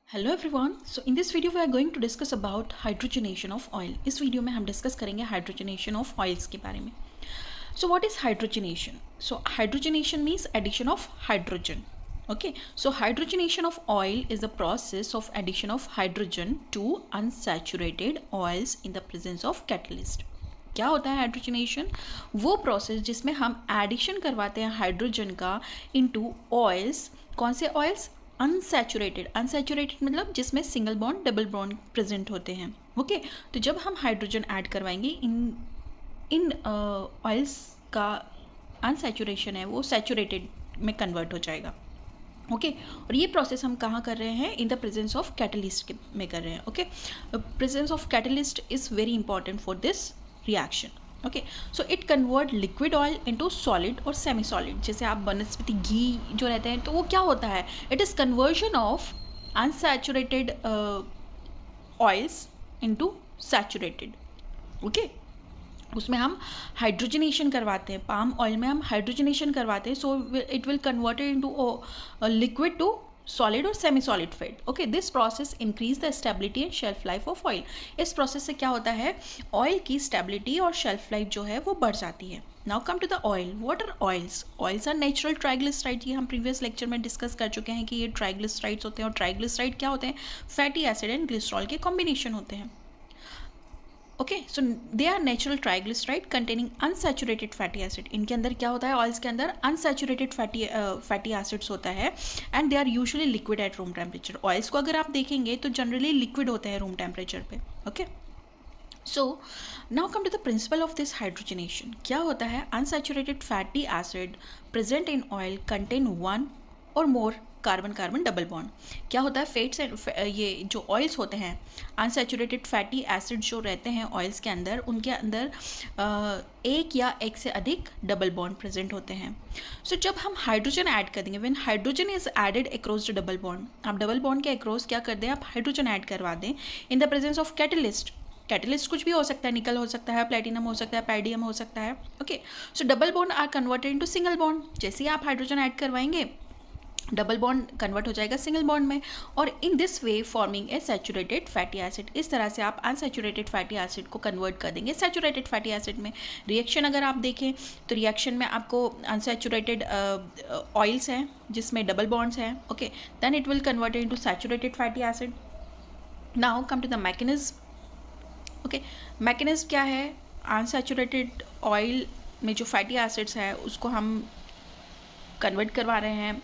Hello everyone. So in this video we are going to discuss about hydrogenation of oil. इस video में हम discuss करेंगे hydrogenation of oils के बारे में। So what is hydrogenation? So hydrogenation means addition of hydrogen. Okay, so hydrogenation of oil is the process of addition of hydrogen to unsaturated oils in the presence of catalyst. क्या होता है hydrogenation? वो process जिसमें हम addition करवाते हैं hydrogen का into oils. कौन से ऑयल्स? अनसैचुरेटेड। अनसैचुरेटेड मतलब जिसमें single bond double bond present होते हैं। ओके, तो जब हम हाइड्रोजन ऐड करवाएंगे इन ऑयल्स का अनसैचुरेशन है वो सैचुरेटेड में कन्वर्ट हो जाएगा। ओके, और ये प्रोसेस हम कहाँ कर रहे हैं? इन द प्रेजेंस ऑफ कैटलिस्ट में कर रहे हैं। Okay, presence of catalyst is very important for this reaction. Okay, so it convert liquid oil into solid और सेमी सॉलिड। जैसे आप वनस्पति घी जो रहते हैं तो वो क्या होता है? It is conversion of unsaturated oils into saturated. Okay, उसमें हम हाइड्रोजनेशन करवाते हैं। पाम ऑयल में हम हाइड्रोजनेशन करवाते हैं, so it will converted into liquid to solid और semi solid fat. Okay, this process increase the stability and shelf life of oil. इस प्रोसेस से क्या होता है? ऑयल की स्टेबिलिटी और शेल्फ लाइफ जो है वो बढ़ जाती है। Now come to the oil. What are oils? Oils are natural triglyceride. ये हम प्रीवियस लेक्चर में डिस्कस कर चुके हैं कि ये ट्राइग्लिसराइड्स होते हैं। और ट्राइग्लिसराइड क्या होते हैं? फैटी एसिड एंड ग्लिसरॉल के कॉम्बिनेशन होते हैं। Okay, so they are natural triglyceride containing unsaturated fatty acid. इनके अंदर क्या होता है? ऑयल्स के अंदर अनसैचुरेटेड फैटी एसिड्स होता है and they are usually liquid at room temperature. Oils को अगर आप देखेंगे तो जनरली लिक्विड होते हैं रूम टेम्परेचर पे। Okay, so now come to the principle of this hydrogenation. क्या होता है? Unsaturated fatty acid present in oil contain one और more carbon carbon double bond. क्या होता है? फेट्स ये जो ऑयल्स होते हैं, अनसैचुरेटेड फैटी एसिड जो रहते हैं ऑयल्स के अंदर, उनके अंदर एक या एक से अधिक डबल बॉन्ड प्रेजेंट होते हैं। सो जब हम हाइड्रोजन ऐड कर देंगे, when hydrogen is added across the double bond, आप डबल बॉन्ड के अक्रॉस क्या कर दें? आप हाइड्रोजन ऐड करवा दें in the presence of catalyst. Catalyst कुछ भी हो सकता है, निकल हो सकता है, प्लेटिनम हो सकता है, पैडियम हो सकता है। Okay, so double bond are converted into single bond. जैसे ही आप हाइड्रोजन ऐड करवाएंगे, डबल बॉन्ड कन्वर्ट हो जाएगा सिंगल बॉन्ड में, और in this way forming a saturated fatty acid. इस तरह से आप अनसैचुरेटेड फैटी एसिड को कन्वर्ट कर देंगे सैचुरेटेड फैटी एसिड में। रिएक्शन अगर आप देखें तो रिएक्शन में आपको अनसैचुरेटेड ऑयल्स हैं जिसमें डबल बॉन्ड्स हैं। Okay, then it will convert into saturated fatty acid. Now come to the mechanism. Okay, mechanism क्या है? अनसैचुरेटेड ऑयल में जो फैटी एसिड्स हैं उसको हम कन्वर्ट करवा रहे हैं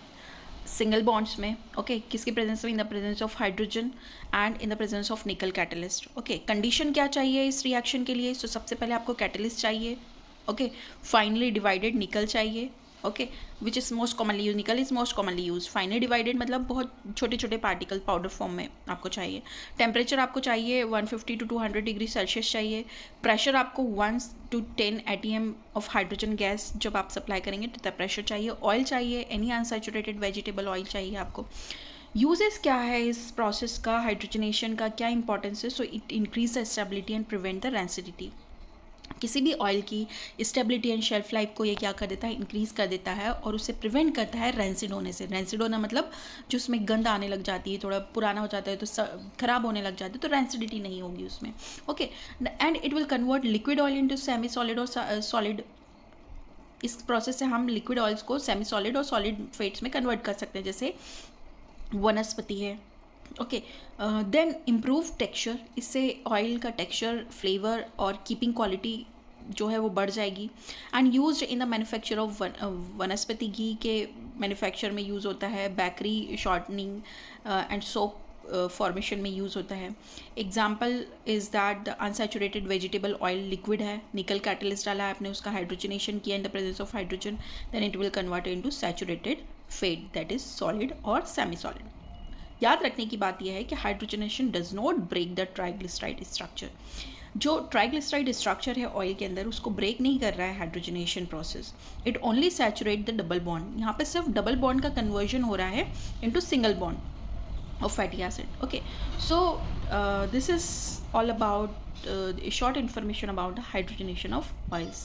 सिंगल बॉन्ड्स में। ओके, किसकी प्रेजेंस में? इन the presence of hydrogen and in the presence of निकल कैटलिस्ट। ओके, कंडीशन क्या चाहिए इस रिएक्शन के लिए? सो सबसे पहले आपको कैटलिस्ट चाहिए। ओके, फाइनली डिवाइडेड निकल चाहिए। Okay, which is most commonly use, nickel is most commonly use. Finally divided मतलब बहुत छोटे छोटे पार्टिकल पाउडर फॉर्म में आपको चाहिए। टेम्परेचर आपको चाहिए 150 to 200 डिग्री सेल्सियस चाहिए। प्रेशर आपको 1 to 10 ATM of hydrogen gas जब आप सप्लाई करेंगे तो तब प्रेशर चाहिए। ऑयल चाहिए, एनी अनसैचुरेटेड वेजिटेबल ऑयल चाहिए आपको। यूजेस क्या है इस प्रोसेस का, हाइड्रोजनेशन का क्या इंपॉर्टेंस है? So it increase the stability and prevent the rancidity. किसी भी ऑयल की स्टेबिलिटी एंड शेल्फ लाइफ को ये क्या कर देता है? इंक्रीज़ कर देता है, और उससे प्रिवेंट करता है रेंसिड होने से। रेंसिड होना मतलब जो उसमें गंध आने लग जाती है, थोड़ा पुराना हो जाता है तो ख़राब होने लग जाता है, तो रेंसिडिटी नहीं होगी उसमें। Okay, and it will convert liquid oil into semi solid और सॉलिड। इस प्रोसेस से हम लिक्विड ऑयल्स को सेमी सॉलिड और सॉलिड फेट्स में कन्वर्ट कर सकते हैं, जैसे वनस्पति है। Okay, then improve texture. इससे ऑयल का टेक्सचर, फ्लेवर और कीपिंग क्वालिटी जो है वो बढ़ जाएगी। And used in the manufacture of vanaspati ghee के मैन्युफैक्चर में यूज़ होता है। Bakery shortening and soap formation में यूज़ होता है। Example is that the unsaturated vegetable oil liquid है, निकल कैटलिस्ट डाला है आपने, उसका हाइड्रोजनेशन किया in the presence of hydrogen, then it will convert into saturated fat that is solid और सेमी सॉलिड। याद रखने की बात यह है कि hydrogenation does not break the triglyceride structure. जो ट्राइग्लिसराइड स्ट्रक्चर है ऑयल के अंदर उसको ब्रेक नहीं कर रहा है hydrogenation process. It only saturate the double bond. यहाँ पे सिर्फ डबल बॉन्ड का कन्वर्जन हो रहा है into single bond of fatty acid. Okay, so this is all about short information about the hydrogenation of oils.